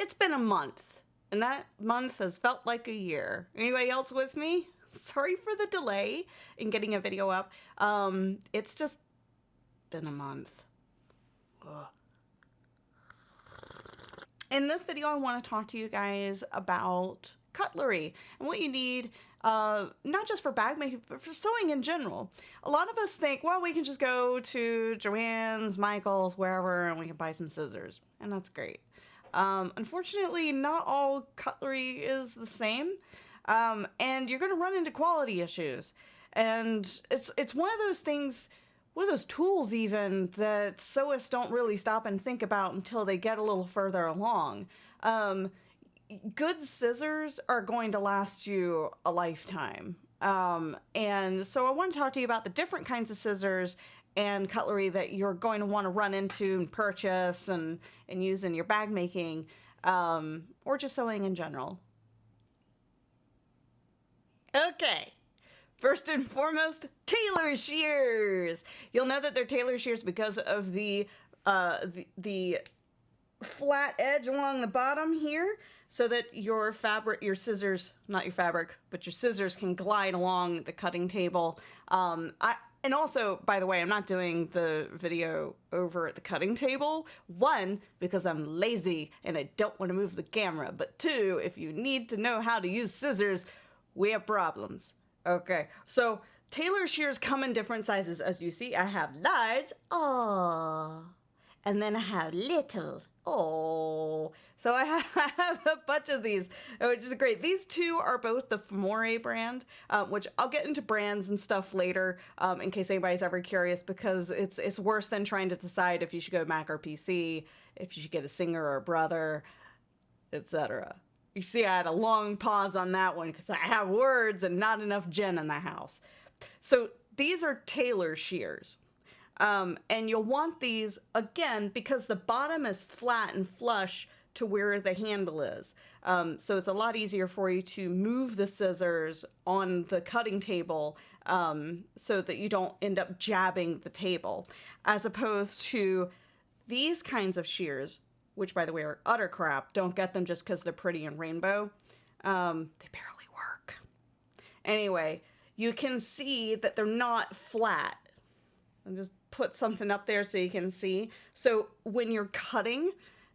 it's been a month, and that month has felt like a year. Anybody else with me? Sorry for the delay in getting a video up. It's just been a month. Ugh. In this video, I want to talk to you guys about cutlery and what you need, not just for bag making, but for sewing in general. A lot of us think, well, we can just go to Joann's, Michael's, wherever, and we can buy some scissors, and that's great. Unfortunately, not all cutlery is the same, and you're going to run into quality issues. And it's one of those things, one of those tools even, that sewists don't really stop and think about until they get a little further along. Good scissors are going to last you a lifetime. And so I want to talk to you about the different kinds of scissors and cutlery that you're going to want to run into and purchase and use in your bag making, or just sewing in general. Okay. First and foremost, Tailor shears. You'll know that they're Tailor shears because of the flat edge along the bottom here, so that your fabric, your scissors, not your fabric, but your scissors can glide along the cutting table. And also, by the way, I'm not doing the video over at the cutting table. One, because I'm lazy and I don't want to move the camera. But two, if you need to know how to use scissors, we have problems. Okay, so Tailor shears come in different sizes. As you see, I have large, oh, and then I have little, oh. So I have a bunch of these, which is great. These two are both the Femoral brand, which I'll get into brands and stuff later, in case anybody's ever curious, because it's worse than trying to decide if you should go Mac or PC, if you should get a Singer or a Brother, etc. You see, I had a long pause on that one because I have words and not enough Jen in the house. So these are Tailor shears. And you'll want these, again, because the bottom is flat and flush to where the handle is. So it's a lot easier for you to move the scissors on the cutting table, so that you don't end up jabbing the table. As opposed to these kinds of shears, which, by the way, are utter crap. Don't get them just because they're pretty and rainbow. They barely work. Anyway, you can see that they're not flat. I'll just put something up there so you can see. So when you're cutting,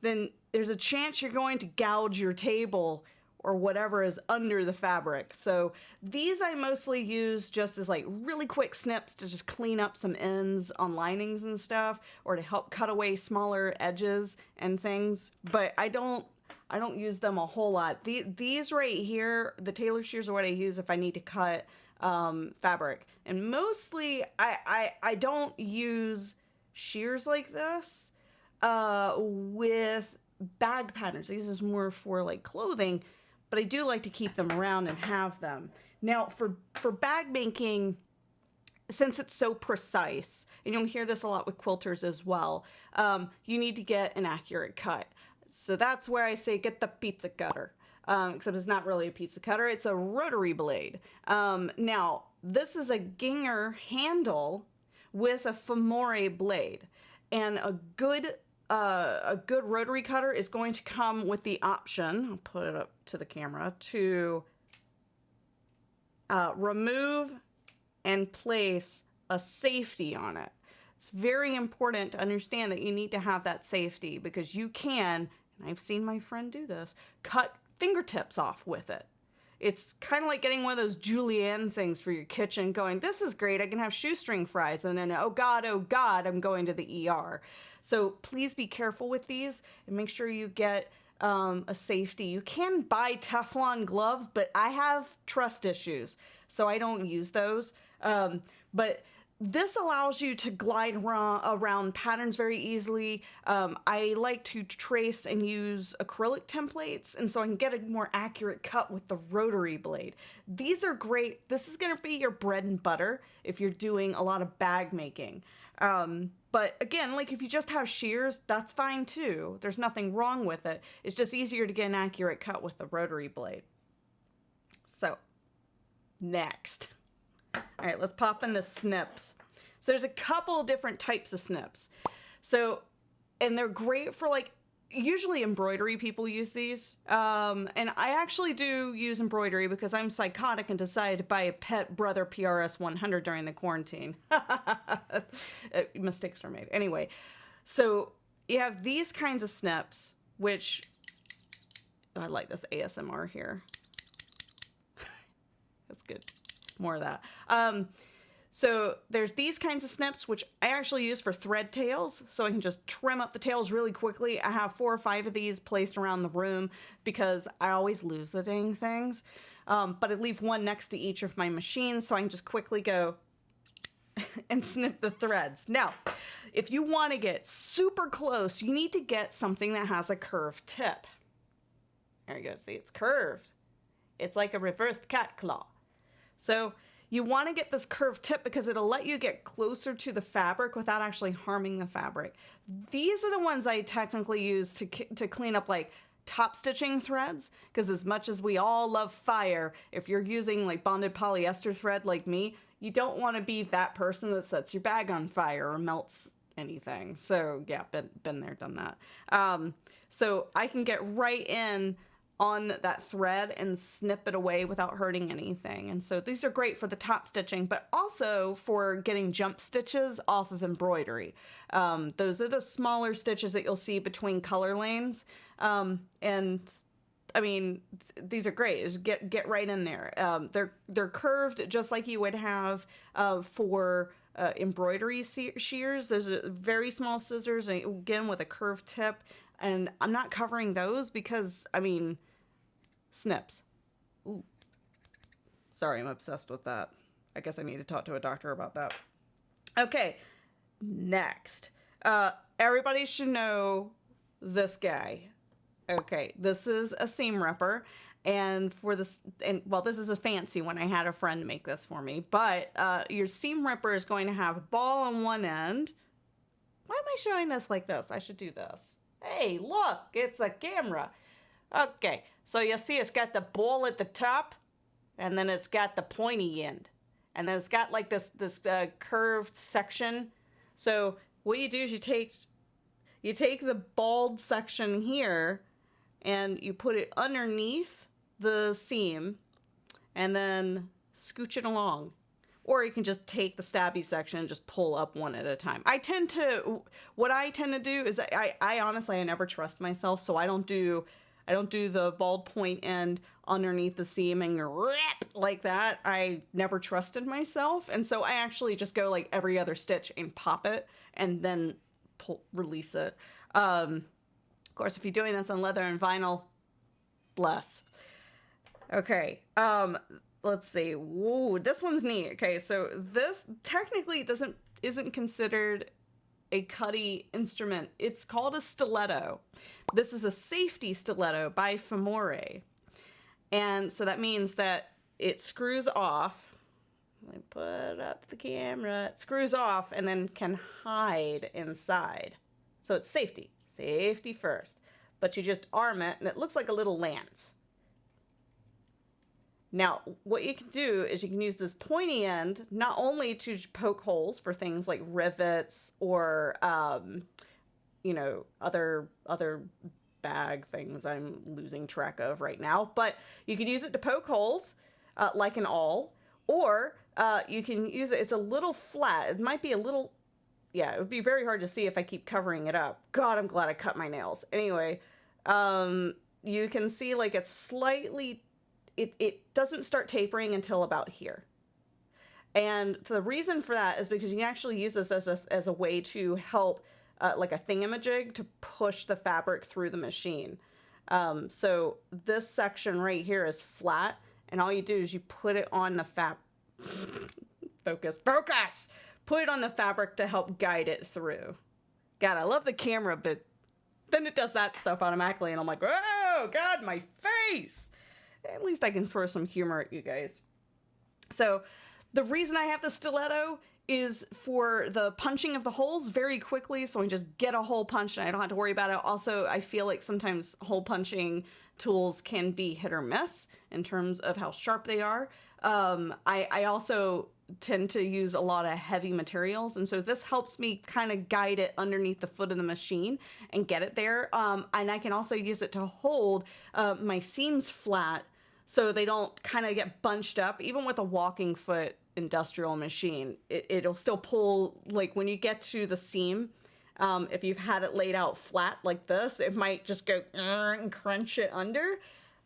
then there's a chance you're going to gouge your table or whatever is under the fabric. So these I mostly use just as like really quick snips to just clean up some ends on linings and stuff, or to help cut away smaller edges and things. But I don't use them a whole lot. These right here, the Tailor shears, are what I use if I need to cut fabric. And mostly I don't use shears like this with bag patterns. This is more for like clothing, but I do like to keep them around and have them. Now for bag making, since it's so precise, and you'll hear this a lot with quilters as well, you need to get an accurate cut. So that's where I say get the pizza cutter. Except it's not really a pizza cutter, it's a rotary blade. Now, this is a Ginger handle with a Femoral blade. And a good rotary cutter is going to come with the option, I'll put it up to the camera, to remove and place a safety on it. It's very important to understand that you need to have that safety, because you can, and I've seen my friend do this, cut fingertips off with it. It's kind of like getting one of those julienne things for your kitchen, going, this is great, I can have shoestring fries, and then, oh God, I'm going to the ER. So please be careful with these and make sure you get a safety. You can buy Teflon gloves, but I have trust issues, so I don't use those. But this allows you to glide around patterns very easily. I like to trace and use acrylic templates, and so I can get a more accurate cut with the rotary blade. These are great. This is going to be your bread and butter if you're doing a lot of bag making. But again, like if you just have shears, that's fine too. There's nothing wrong with it. It's just easier to get an accurate cut with the rotary blade. So, next. All right, let's pop into snips. So there's a couple different types of snips. So, and they're great for like usually embroidery people use these. And I actually do use embroidery because I'm psychotic and decided to buy a pet Brother PRS 100 during the quarantine. Mistakes were made. Anyway, so you have these kinds of snips, which I like this ASMR here. That's good. More of that. So there's these kinds of snips, which I actually use for thread tails, so I can just trim up the tails really quickly. I have 4 or 5 of these placed around the room because I always lose the dang things. But I leave one next to each of my machines, so I can just quickly go and snip the threads. Now, if you want to get super close, you need to get something that has a curved tip. There you go. See, it's curved. It's like a reversed cat claw. So you want to get this curved tip because it'll let you get closer to the fabric without actually harming the fabric. These are the ones I technically use to clean up like top stitching threads, because as much as we all love fire, if you're using like bonded polyester thread like me, you don't want to be that person that sets your bag on fire or melts anything. So yeah, been there, done that. So I can get right in on that thread and snip it away without hurting anything. And so these are great for the top stitching, but also for getting jump stitches off of embroidery. Those are the smaller stitches that you'll see between color lanes. And I mean, these are great. Just get right in there. They're curved just like you would have for embroidery shears. Those are very small scissors, again with a curved tip. And I'm not covering those because, I mean, snips. Ooh. Sorry, I'm obsessed with that. I guess I need to talk to a doctor about that. Okay, next. Everybody should know this guy. Okay, this is a seam ripper. And for this, well, this is a fancy one. I had a friend make this for me. But your seam ripper is going to have a ball on one end. Why am I showing this like this? I should do this. Hey, look, it's a camera. Okay, so you see it's got the ball at the top, and then it's got the pointy end. And then it's got like this curved section. So what you do is you take the bald section here, and you put it underneath the seam, and then scooch it along. Or you can just take the stabby section and just pull up one at a time. What I tend to do is I honestly, I never trust myself, so I don't do the bald point end underneath the seam and rip like that. I never trusted myself, and so I actually just go like every other stitch and pop it and then release it. Of course, if you're doing this on leather and vinyl, bless. Okay, let's see. Whoa, this one's neat. Okay, so this technically isn't considered a cutty instrument. It's called a stiletto. This is a Safety Stiletto by Femoral. And so that means that it screws off. Let me put up the camera. It screws off and then can hide inside. So it's safety. Safety first. But you just arm it and it looks like a little lance. Now, what you can do is you can use this pointy end not only to poke holes for things like rivets or, you know, other bag things I'm losing track of right now, but you can use it to poke holes like an awl, or you can use it, it's a little flat. It might be a little, yeah, it would be very hard to see if I keep covering it up. God, I'm glad I cut my nails. Anyway, you can see like it's slightly, it doesn't start tapering until about here. And the reason for that is because you can actually use this as a way to help like a thingamajig to push the fabric through the machine. So this section right here is flat, and all you do is you put it on the focus! Put it on the fabric to help guide it through. God, I love the camera, but then it does that stuff automatically, and I'm like, oh God, my face! At least I can throw some humor at you guys. So the reason I have the stiletto is for the punching of the holes very quickly, so I can just get a hole punched and I don't have to worry about it. Also, I feel like sometimes hole punching tools can be hit or miss in terms of how sharp they are. I also tend to use a lot of heavy materials, and so this helps me kind of guide it underneath the foot of the machine and get it there. And I can also use it to hold my seams flat so they don't kind of get bunched up. Even with a walking foot industrial machine, it'll still pull, like when you get to the seam, if you've had it laid out flat like this, it might just go and crunch it under.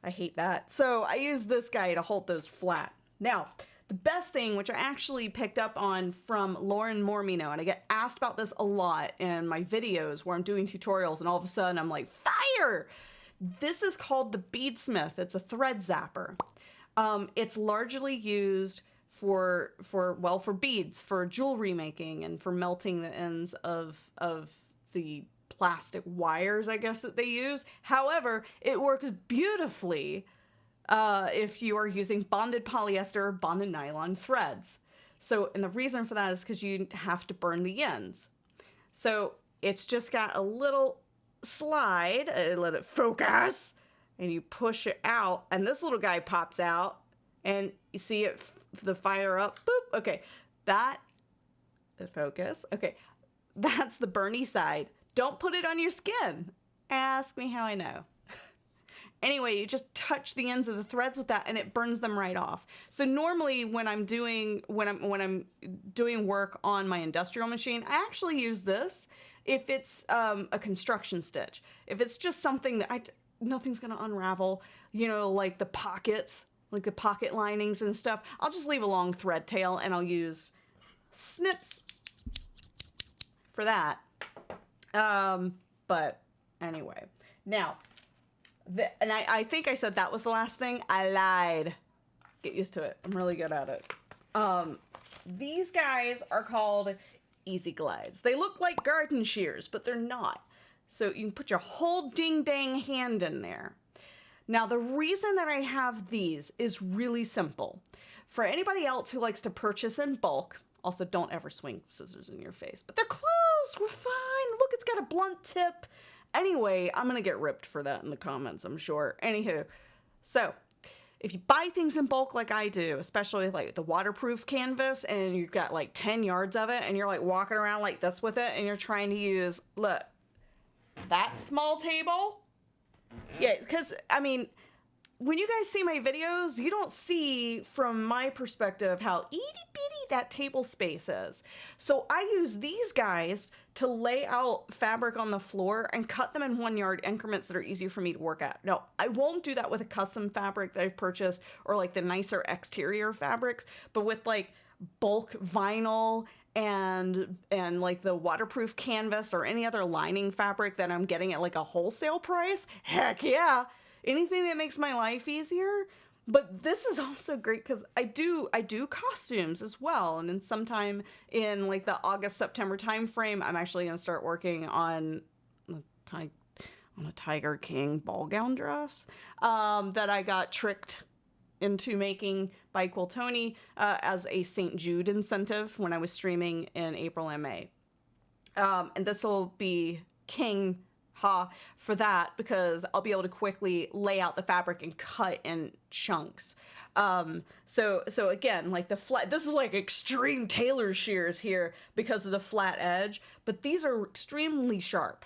I hate that. So I use this guy to hold those flat. Now, the best thing, which I actually picked up on from Lauren Mormino, and I get asked about this a lot in my videos where I'm doing tutorials and all of a sudden I'm like, fire! This is called the Beadsmith. It's a thread zapper. It's largely used for beads, for jewelry making, and for melting the ends of the plastic wires, I guess, that they use. However, it works beautifully if you are using bonded polyester or bonded nylon threads. So, and the reason for that is because you have to burn the ends. So it's just got a little slide, let it focus, and you push it out, and this little guy pops out, and you see it, the fire up, boop, okay, that, the focus, okay, that's the burny side. Don't put it on your skin. Ask me how I know. Anyway, you just touch the ends of the threads with that and it burns them right off. So normally when I'm doing work on my industrial machine, I actually use this if it's a construction stitch. If it's just something that nothing's gonna unravel, you know, like the pockets, like the pocket linings and stuff, I'll just leave a long thread tail and I'll use snips for that. But anyway, now, and I think I said that was the last thing. I lied. Get used to it. I'm really good at it. These guys are called EZ Glides. They look like garden shears, but they're not. So you can put your whole ding-dang hand in there. Now, the reason that I have these is really simple. For anybody else who likes to purchase in bulk, also don't ever swing scissors in your face, but they're closed. We're fine. Look, it's got a blunt tip. Anyway, I'm going to get ripped for that in the comments, I'm sure. Anywho, so if you buy things in bulk like I do, especially like the waterproof canvas, and you've got like 10 yards of it, and you're like walking around like this with it, and you're trying to use, look, that small table. Yeah, because, I mean, when you guys see my videos, you don't see from my perspective how itty bitty that table space is. So I use these guys to lay out fabric on the floor and cut them in 1 yard increments that are easier for me to work at. No, I won't do that with a custom fabric that I've purchased or like the nicer exterior fabrics, but with like bulk vinyl and like the waterproof canvas or any other lining fabric that I'm getting at like a wholesale price, heck yeah. Anything that makes my life easier. But this is also great because I do costumes as well. And then sometime in like the August, September time frame, I'm actually going to start working on a Tiger King ball gown dress that I got tricked into making by Quiltoni as a St. Jude incentive when I was streaming in April and May. And this will be king for that because I'll be able to quickly lay out the fabric and cut in chunks. So again, like the flat, this is like extreme Tailor shears here because of the flat edge, but these are extremely sharp.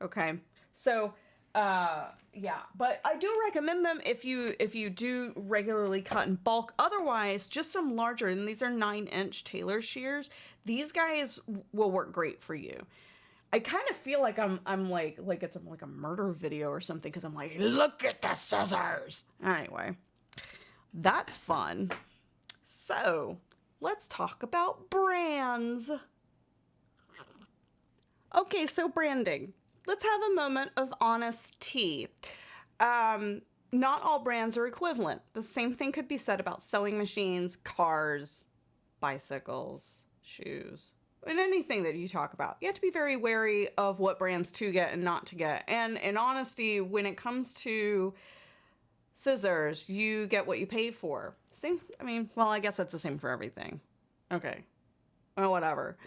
Okay. So, yeah, but I do recommend them if you do regularly cut in bulk. Otherwise, just some larger, and these are 9-inch Tailor shears. These guys will work great for you. I kind of feel like I'm like it's like a murder video or something because I'm like, look at the scissors. Anyway, that's fun. So let's talk about brands. Okay, so branding. Let's have a moment of honesty. Not all brands are equivalent. The same thing could be said about sewing machines, cars, bicycles, shoes, and anything that you talk about. You have to be very wary of what brands to get and not to get. And in honesty, when it comes to scissors, you get what you pay for. Same, I mean, well, I guess that's the same for everything. Okay. Well, whatever.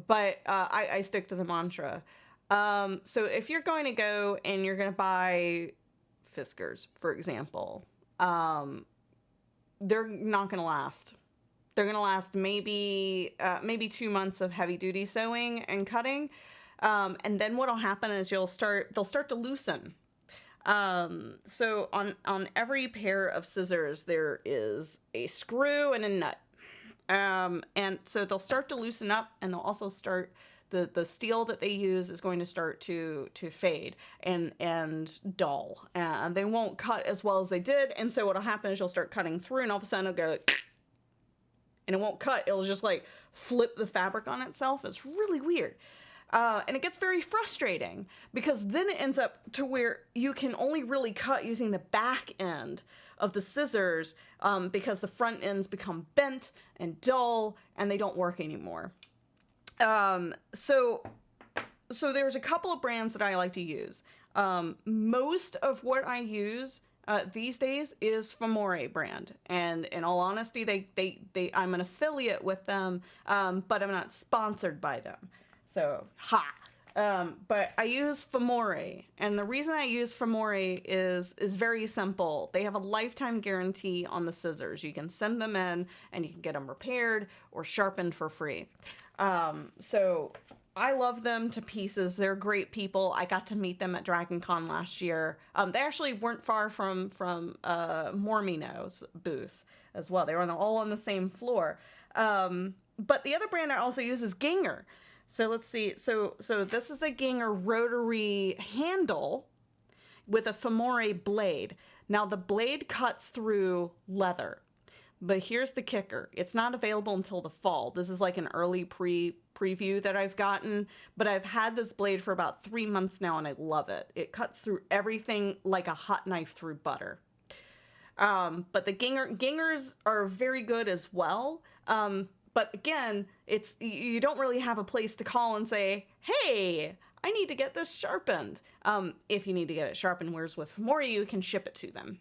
But I stick to the mantra. So if you're going to go and you're going to buy Fiskars, for example, they're not going to last. They're going to last maybe 2 months of heavy duty sewing and cutting. And then what'll happen is they'll start to loosen. So on every pair of scissors, there is a screw and a nut. And so they'll start to loosen up, and they'll also start, the steel that they use is going to start to fade and dull. And they won't cut as well as they did. And so what'll happen is you'll start cutting through, and all of a sudden it'll go like, and it won't cut. It'll just like flip the fabric on itself. It's really weird. And it gets very frustrating because then it ends up to where you can only really cut using the back end of the scissors because the front ends become bent and dull and they don't work anymore. So there's a couple of brands that I like to use. Most of what I use these days is Femoral brand, and in all honesty, I'm an affiliate with them, but I'm not sponsored by them. So, but I use Femoral, and the reason I use Femoral is very simple. They have a lifetime guarantee on the scissors. You can send them in, and you can get them repaired or sharpened for free. So I love them to pieces. They're great people. I got to meet them at Dragon Con last year. They actually weren't far from Mormino's booth as well. They were all on the same floor. But the other brand I also use is Ginger. So let's see. So this is the Ginger rotary handle with a Femoral blade. Now the blade cuts through leather. But here's the kicker. It's not available until the fall. This is like an early preview that I've gotten, but I've had this blade for about 3 months now and I love it. It cuts through everything like a hot knife through butter. But the Gingers are very good as well. But again, you don't really have a place to call and say, hey, I need to get this sharpened. If you need to get it sharpened, whereas with Femoral, you can ship it to them.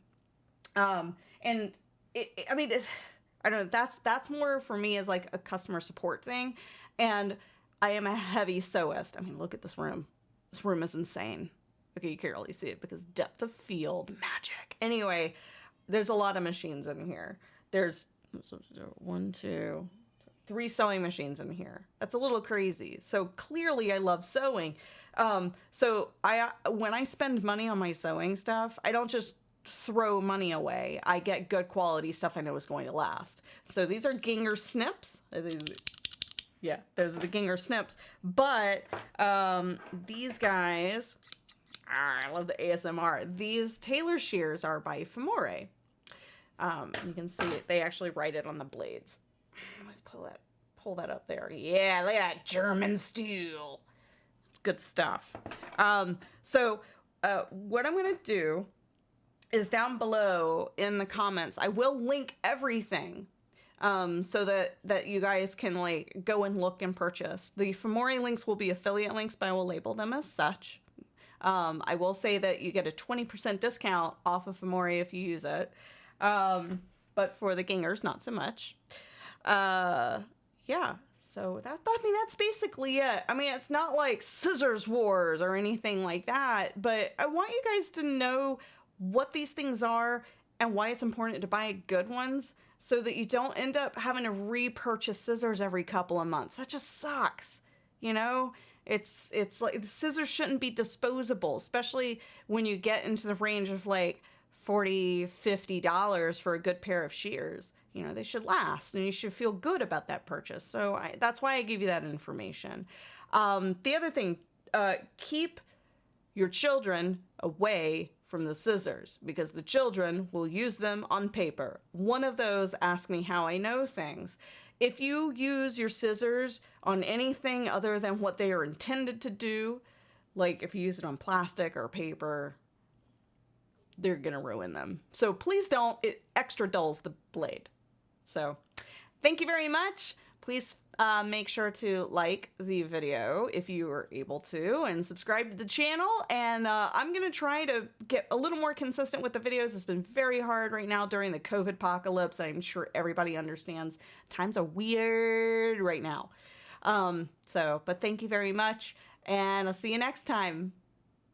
And I don't know, that's more for me as like a customer support thing. And I am a heavy sewist. I mean, look at this room. This room is insane. Okay, you can't really see it because depth of field, magic. Anyway, there's a lot of machines in here. There's 1, 2, 3 sewing machines in here. That's a little crazy. So clearly I love sewing. So when I spend money on my sewing stuff, I don't just throw money away. I get good quality stuff I know is going to last. So these are Ginger Snips. Yeah, those are the Ginger Snips. But these guys, I love the ASMR. These Tailor shears are by Femoral. You can see it. They actually write it on the blades. Let's pull that up there. Yeah, look at that German steel. It's good stuff. So what I'm going to do is down below in the comments, I will link everything so that you guys can like go and look and purchase. The Femoral links will be affiliate links, but I will label them as such. I will say that you get a 20% discount off of Femoral if you use it. But for the Gingers, not so much. Yeah, so that's basically it. I mean, it's not like scissors wars or anything like that, but I want you guys to know what these things are and why it's important to buy good ones so that you don't end up having to repurchase scissors every couple of months. That just sucks. You know, it's like the scissors shouldn't be disposable, especially when you get into the range of like $40, $50 for a good pair of shears. You know, they should last and you should feel good about that purchase. So that's why I give you that information. The other thing, keep your children away from the scissors because the children will use them on paper. One of those asked me how I know things. If you use your scissors on anything other than what they are intended to do, like if you use it on plastic or paper, they're gonna ruin them. So please don't. It extra dulls the blade. So thank you very much. Please make sure to like the video if you are able to and subscribe to the channel. And I'm going to try to get a little more consistent with the videos. It's been very hard right now during the COVID apocalypse. I'm sure everybody understands times are weird right now. But thank you very much and I'll see you next time.